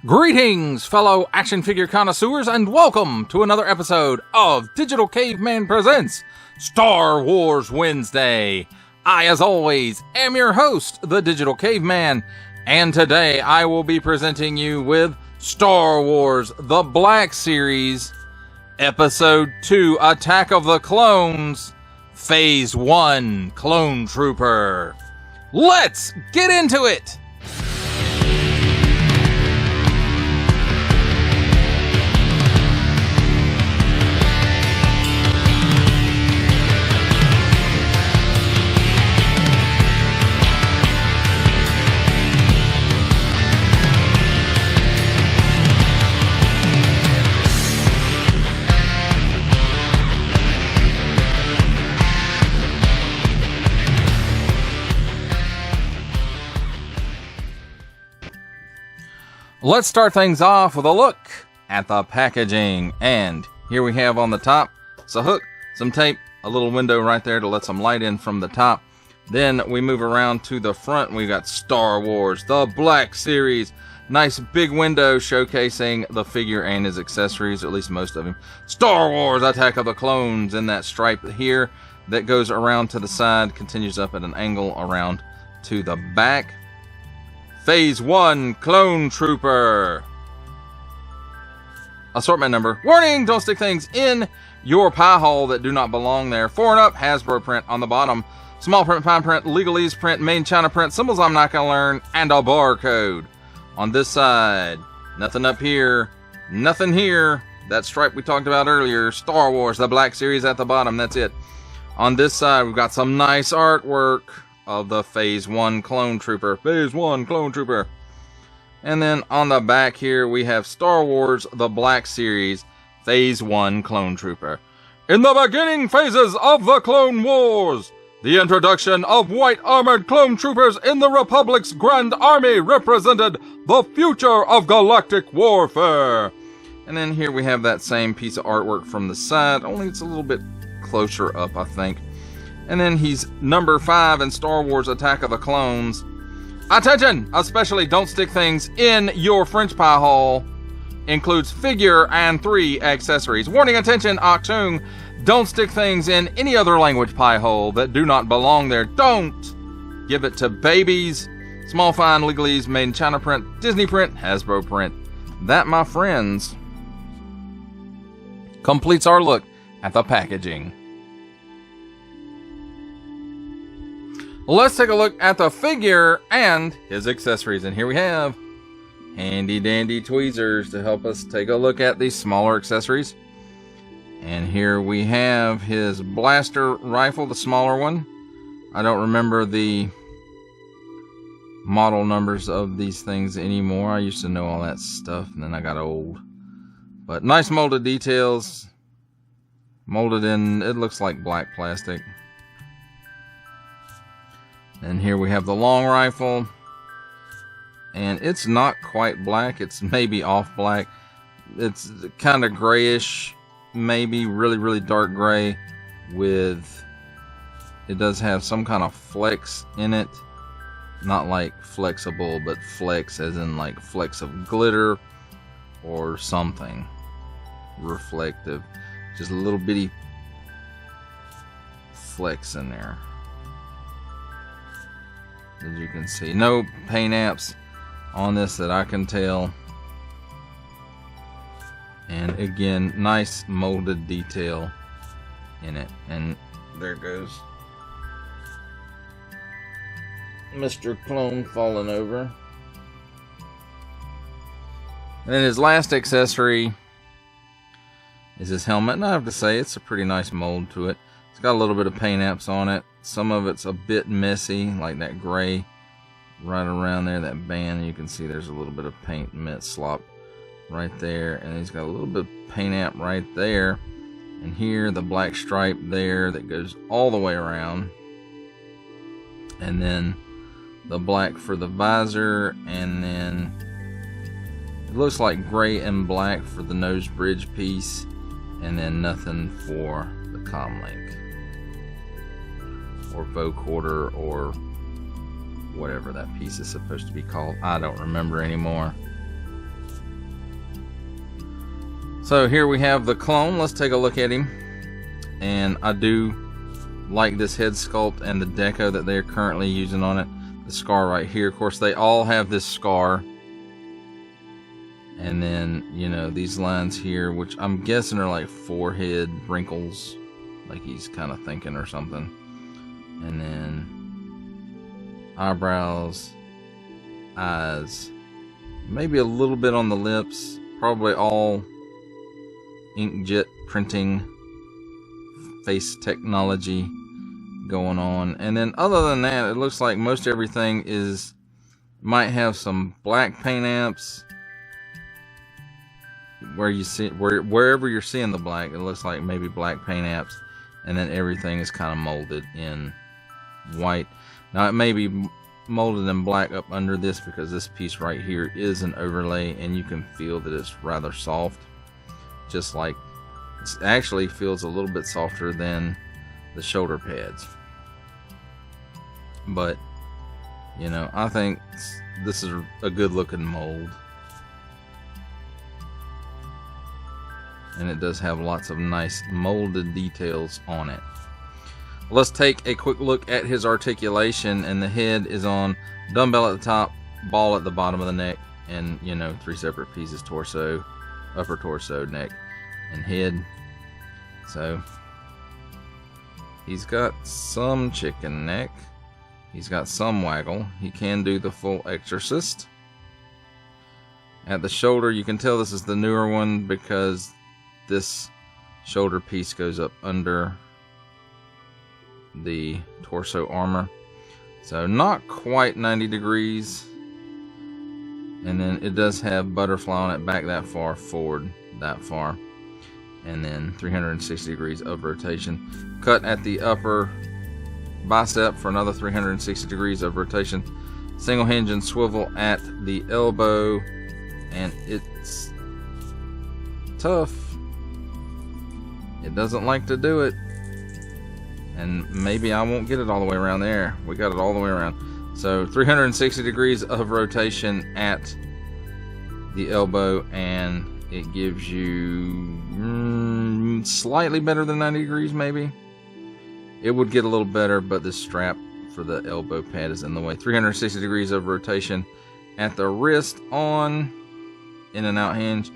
Greetings, fellow action figure connoisseurs, and welcome to another episode of Digital Caveman Presents Star Wars Wednesday. I, as always, am your host, the Digital Caveman, and today I will be presenting you with Star Wars The Black Series, Episode 2, Attack of the Clones, Phase 1, Clone Trooper. Let's get into it! Let's start things off with a look at the packaging. And here we have on the top, it's a hook, some tape, a little window right there to let some light in from the top. Then we move around to the front. We've got Star Wars, the Black Series. Nice big window showcasing the figure and his accessories, or at least most of him. Star Wars, Attack of the Clones in that stripe here that goes around to the side, continues up at an angle around to the back. Phase 1, Clone Trooper. Assortment number. Warning, don't stick things in your pie hole that do not belong there. 4 and up, Hasbro print on the bottom. Small print, fine print, legalese print, main China print, symbols I'm not going to learn, and a barcode. On this side, nothing up here, nothing here. That stripe we talked about earlier, Star Wars, the Black Series at the bottom, that's it. On this side, we've got some nice artwork of the Phase 1 Clone Trooper. Phase 1 Clone Trooper. And then on the back here, we have Star Wars The Black Series, Phase 1 Clone Trooper. In the beginning phases of the Clone Wars, the introduction of white armored clone troopers in the Republic's Grand Army represented the future of galactic warfare. And then here we have that same piece of artwork from the side, only it's a little bit closer up, I think. And then he's number 5 in Star Wars Attack of the Clones. Attention! Especially don't stick things in your French pie hole. Includes figure and 3 accessories. Warning, attention, Octung. Don't stick things in any other language pie hole that do not belong there. Don't give it to babies. Small fine legalese, made in China print, Disney print, Hasbro print. That, my friends, completes our look at the packaging. Let's take a look at the figure and his accessories. And here we have handy dandy tweezers to help us take a look at these smaller accessories. And here we have his blaster rifle, the smaller one. I don't remember the model numbers of these things anymore. I used to know all that stuff, and then I got old. But nice molded details. Molded in, it looks like black plastic. And here we have the long rifle, and it's not quite black, it's maybe off black. It's kind of grayish, maybe really dark gray, with, it does have some kind of flecks in it. Not like flexible, but flecks as in like flecks of glitter or something reflective. Just little bitty flecks in there. As you can see, no paint apps on this that I can tell. And again, nice molded detail in it. And there goes Mr. Clone falling over. And then his last accessory is his helmet. And I have to say, it's a pretty nice mold to it. It's got a little bit of paint apps on it. Some of it's a bit messy, like that gray right around there, that band. You can see there's a little bit of paint slop right there. And he's got a little bit of paint app right there. And here, the black stripe there that goes all the way around. And then the black for the visor. And then it looks like gray and black for the nose bridge piece. And then nothing for the comlink. Or vocoder, or whatever that piece is supposed to be called. I don't remember anymore. So here we have the clone. Let's take a look at him. And I do like this head sculpt and the deco that they're currently using on it. The scar right here. Of course, they all have this scar. And then, you know, these lines here, which I'm guessing are like forehead wrinkles. Like he's kind of thinking or something. And then eyebrows, eyes, maybe a little bit on the lips. Probably all inkjet printing face technology going on. And then other than that, it looks like most everything might have some black paint apps. Wherever you're seeing the black, it looks like maybe black paint apps, and then everything is kind of molded in white. Now it may be molded in black up under this because this piece right here is an overlay, and you can feel that it's rather soft, just like it actually feels a little bit softer than the shoulder pads. But you know, I think this is a good looking mold. And it does have lots of nice molded details on it. Let's take a quick look at his articulation. And the head is on dumbbell at the top, ball at the bottom of the neck, and you know, 3 separate pieces: torso, upper torso, neck, and head. So he's got some chicken neck. He's got some waggle. He can do the full exorcist. At the shoulder, you can tell this is the newer one because this shoulder piece goes up under the torso armor, so not quite 90 degrees. And then it does have butterfly on it, back that far, forward that far, and then 360 degrees of rotation. Cut at the upper bicep for another 360 degrees of rotation. Single hinge and swivel at the elbow, and it's tough. It doesn't like to do it, and maybe I won't get it all the way around there. We got it all the way around. So 360 degrees of rotation at the elbow, and it gives you slightly better than 90 degrees maybe. It would get a little better, but the strap for the elbow pad is in the way. 360 degrees of rotation at the wrist on in and out hinge,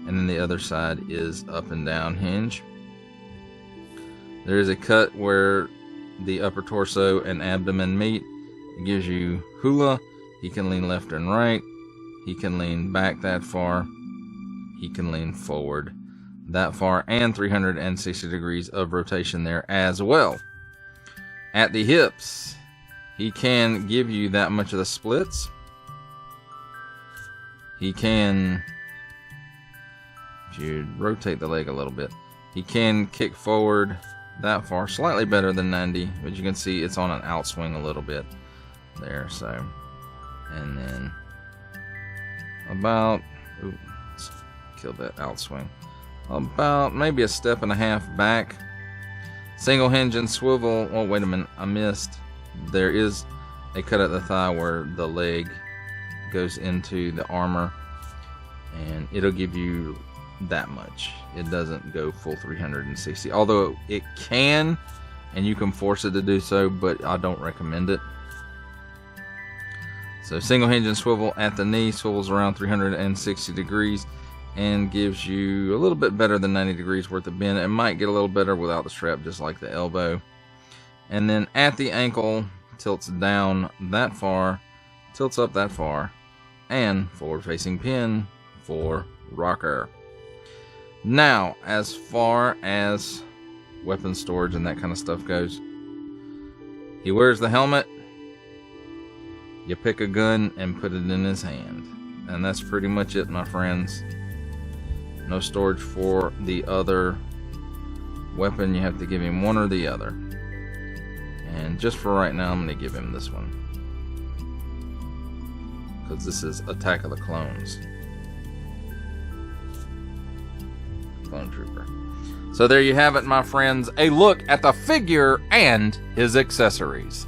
and then the other side is up and down hinge. There is a cut where the upper torso and abdomen meet. It gives you hula. He can lean left and right. He can lean back that far. He can lean forward that far, and 360 degrees of rotation there as well. At the hips, he can give you that much of the splits. He can, if you rotate the leg a little bit, he can kick forward that far, slightly better than 90, but you can see it's on an outswing a little bit there. So, and then about, let's kill that outswing, about maybe a step and a half back. Single hinge and swivel. Oh, wait a minute, I missed. There is a cut at the thigh where the leg goes into the armor, and it'll give you that much. It doesn't go full 360, although it can, and you can force it to do so, but I don't recommend it. So single hinge and swivel at the knee, swivels around 360 degrees and gives you a little bit better than 90 degrees worth of bend. It might get a little better without the strap, just like the elbow. And then at the ankle, tilts down that far, tilts up that far, and forward facing pin for rocker. Now, as far as weapon storage and that kind of stuff goes, he wears the helmet. You pick a gun and put it in his hand, and that's pretty much it, my friends. No storage for the other weapon. You have to give him one or the other, and just for right now I'm going to give him this one because this is Attack of the Clones. Clone Trooper. So there you have it, my friends, a look at the figure and his accessories.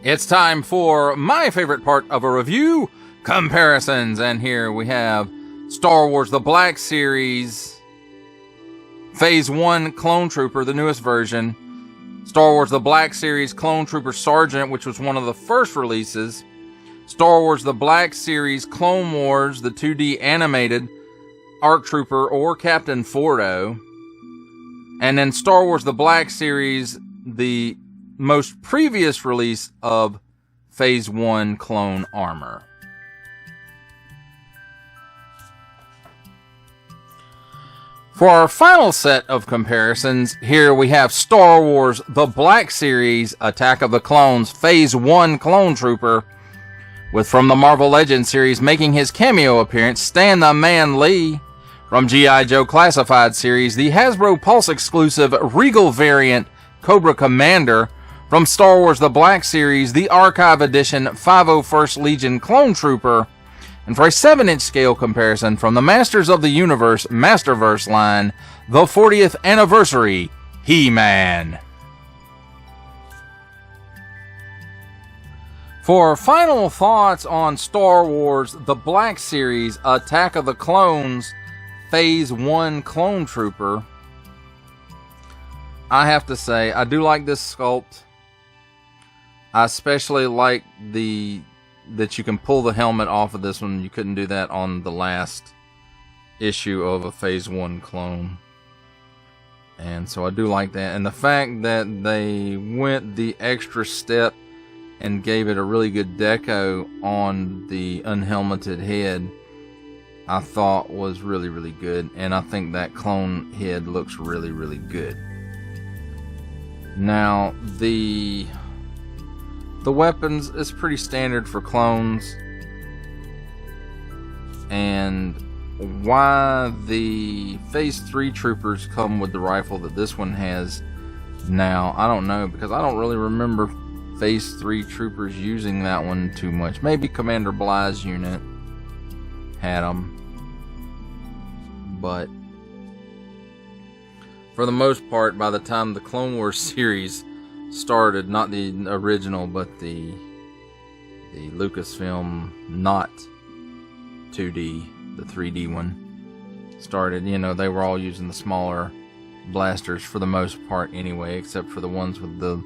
It's time for my favorite part of a review, comparisons. And here we have Star Wars The Black Series, Phase 1 Clone Trooper, the newest version. Star Wars The Black Series Clone Trooper Sergeant, which was one of the first releases. Star Wars The Black Series Clone Wars, the 2D animated ARC Trooper or Captain Fordo. And then Star Wars The Black Series, the most previous release of Phase 1 Clone Armor. For our final set of comparisons, here we have Star Wars The Black Series Attack of the Clones Phase 1 Clone Trooper, with from the Marvel Legends series making his cameo appearance, Stan the Man Lee. From G.I. Joe Classified series, the Hasbro Pulse exclusive Regal variant Cobra Commander. From Star Wars The Black Series, the Archive Edition 501st Legion Clone Trooper. And for a 7-inch scale comparison, from the Masters of the Universe Masterverse line, the 40th Anniversary He-Man. For final thoughts on Star Wars The Black Series Attack of the Clones Phase 1 Clone Trooper, I have to say, I do like this sculpt. I especially like that you can pull the helmet off of this one. You couldn't do that on the last issue of a Phase 1 clone. And so I do like that. And the fact that they went the extra step and gave it a really good deco on the unhelmeted head, I thought was really, really good. And I think that clone head looks really, really good. Now, the weapons is pretty standard for clones. And why the Phase 3 troopers come with the rifle that this one has now, I don't know, because I don't really remember Phase 3 troopers using that one too much. Maybe Commander Bly's unit had them. But for the most part, by the time the Clone Wars series started, not the original, but the Lucasfilm not 2D, the 3D one started, you know, they were all using the smaller blasters for the most part anyway, except for the ones with the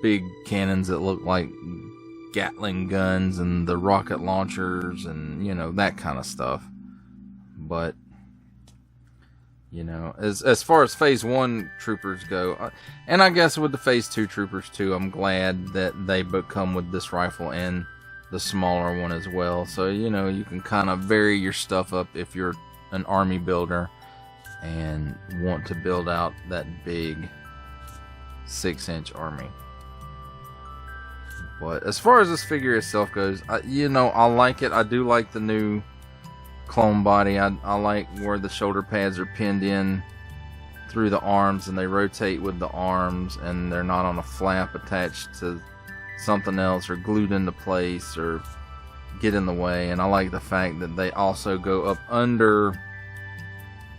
big cannons that look like Gatling guns and the rocket launchers and, you know, that kind of stuff. But you know, as far as Phase 1 troopers go, and I guess with the Phase 2 troopers too, I'm glad that they come with this rifle and the smaller one as well. So, you know, you can kind of vary your stuff up if you're an army builder and want to build out that big 6-inch army. But as far as this figure itself goes, you know, I like it. I do like the new clone body. I like where the shoulder pads are pinned in through the arms and they rotate with the arms and they're not on a flap attached to something else or glued into place or get in the way. And I like the fact that they also go up under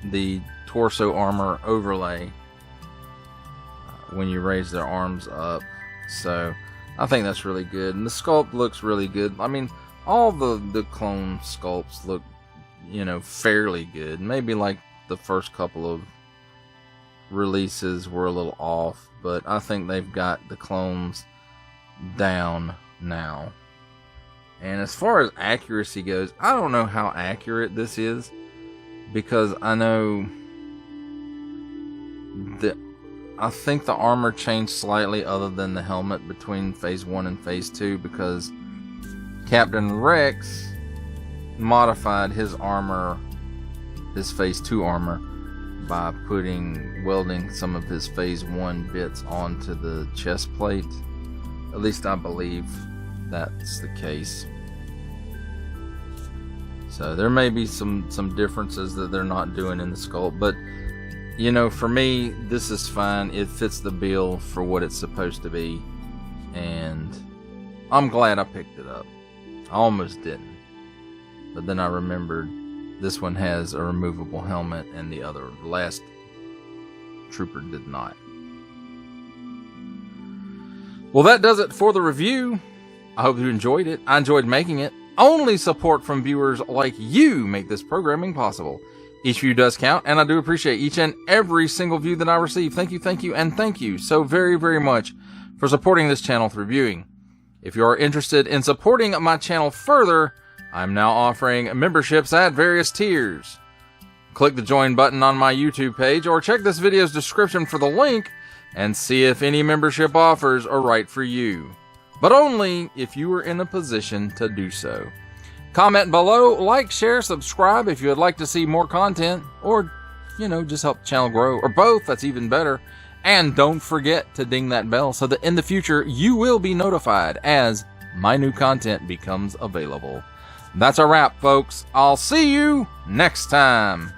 the torso armor overlay when you raise their arms up. So I think that's really good, and the sculpt looks really good. I mean, all the clone sculpts look, you know, fairly good. Maybe like the first couple of releases were a little off, but I think they've got the clones down now. And as far as accuracy goes, I don't know how accurate this is, because I know that I think the armor changed slightly other than the helmet between Phase 1 and Phase 2, because Captain Rex modified his armor, his Phase 2 armor, by welding some of his Phase 1 bits onto the chest plate. At least I believe that's the case. So there may be some differences that they're not doing in the sculpt, but you know, for me, this is fine. It fits the bill for what it's supposed to be, and I'm glad I picked it up. I almost didn't, but then I remembered this one has a removable helmet and the last trooper did not. Well, that does it for the review. I hope you enjoyed it. I enjoyed making it. Only support from viewers like you make this programming possible. Each view does count, and I do appreciate each and every single view that I receive. Thank you, and thank you so very, very much for supporting this channel through viewing. If you are interested in supporting my channel further, I'm now offering memberships at various tiers. Click the join button on my YouTube page, or check this video's description for the link and see if any membership offers are right for you. But only if you are in a position to do so. Comment below, like, share, subscribe if you would like to see more content, or, just help the channel grow, or both, that's even better. And don't forget to ding that bell so that in the future you will be notified as my new content becomes available. That's a wrap, folks. I'll see you next time.